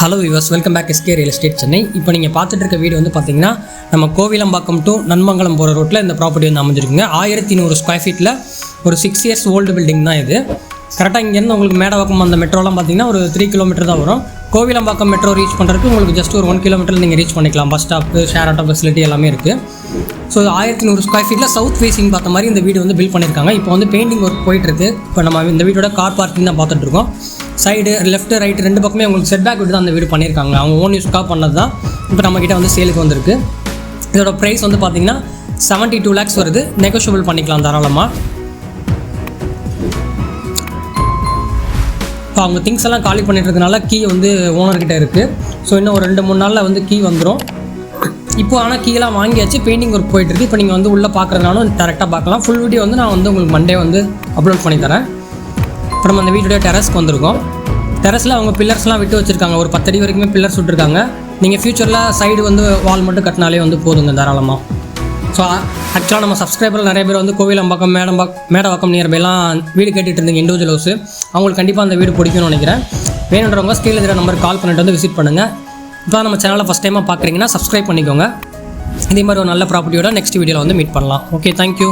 Hello viewers, welcome back SK real estate Chennai. இப்போ நீங்கள் பார்த்துட்டு இருக்க வீடு வந்து பார்த்தீங்கன்னா நம்ம கோவிலம்பாக்கம் டு நன்மங்கலம் போகிற ரோட்டில் இந்த ப்ராப்பர்ட்டி வந்து அமைஞ்சிருக்குங்க. 1100 ஸ்கொயர் ஃபீட்டில் ஒரு 6 இயர்ஸ் ஓல்டு பில்டிங் தான் இது. கரெக்டாக இங்கேருந்து உங்களுக்கு மேடவாக்கம் அந்த மெட்ரோலாம் பார்த்தீங்கன்னா ஒரு 3 கிலோமீட்டர் தான் வரும். கோவிலம்பாக்கம் மெட்ரோ ரீச் பண்ணுறதுக்கு உங்களுக்கு ஜஸ்ட் ஒரு 1 கிலோமீட்டர் நீங்கள் ரீச் பண்ணிக்கலாம். Bus stop, share auto facility எல்லாமே இருக்குது. ஸோ 1100 ஸ்கொயர் ஃபீட்டில் சவுத் ஃபேஸிங் பார்த்த மாதிரி இந்த வீடு வந்து பில்ட் பண்ணியிருக்காங்க. இப்போ வந்து பெயிண்டிங் ஒர்க் போயிட்டுருக்கு. இப்போ நம்ம இந்த வீடோட கார் பார்க்கிங் தான் பார்த்துட்ருக்கோம். சைடு லெஃப்ட் ரைட் ரெண்டு பக்கமே உங்களுக்கு செட் பேக் விட்டு தான் அந்த வீடு பண்ணியிருக்காங்க. அவங்க ஓன் யூஸ்க்காக பண்ணது தான் இப்போ நம்மக்கிட்ட வந்து சேலுக்கு வந்திருக்கு. இதோட ப்ரைஸ் வந்து பார்த்தீங்கன்னா 72 lakhs வருது. நெகோஷியபிள் பண்ணிக்கலாம் தாராளமாக. இப்போ அவங்க திங்ஸ் எல்லாம் காலி பண்ணிட்டுறதுனால கீ வந்து ஓனர்கிட்ட இருக்குது. ஸோ இன்னும் ஒரு 2-3 நாளில் வந்து கீ வந்துடும். இப்போ ஆனால் கீழெலாம் வாங்கியாச்சு, பெயிண்டிங் ஒர்க் போயிட்டுருக்கு. இப்போ நீங்கள் வந்து உள்ளே பார்க்குறதுனாலும் டேரெக்டாக பார்க்கலாம். ஃபுல் வீடியோ வந்து நான் வந்து உங்களுக்கு மண்டே வந்து அப்லோட் பண்ணி தரேன். இப்போ நம்ம அந்த வீடியோட டெரஸ்க்கு வந்திருக்கோம். டெரஸில் அவங்க பில்லர்ஸ்லாம் விட்டு வச்சுருக்காங்க. ஒரு 10 அடி வரைக்குமே பில்லர்ஸ் விட்டுருக்காங்க. நீங்கள் ஃப்யூச்சரில் சைடு வந்து வால் மட்டும் கட்டினாலே வந்து போதுங்க தாராளமாக. ஸோ ஆக்சுவலாக நம்ம சப்ஸ்கிரைபர் நிறைய பேர் வந்து கோவிலம்பாக்கம், மேடவாக்கம் நியர்பைலாம் வீடு கேட்டுட்டு இருந்தீங்க இண்டிவிஜுவல் ஹவுஸு. அவங்களுக்கு கண்டிப்பாக அந்த வீடு பிடிக்கும்னு நினைக்கிறேன். வேணுன்றவங்க ஸ்க்ரீனில் இருக்கிற நம்பருக்கு கால் பண்ணிட்டு வந்து விசிட் பண்ணுங்கள். இப்போ நம்ம சேனலை ஃபஸ்ட் டைமாக பார்க்குறீங்கன்னா சப்ஸ்கிரைப் பண்ணிக்கோங்க. இதே மாதிரி ஒரு நல்ல ப்ராப்பர்ட்டியோட நெக்ஸ்ட் வீடியோவில் வந்து மீட் பண்ணலாம். Okay, thank you.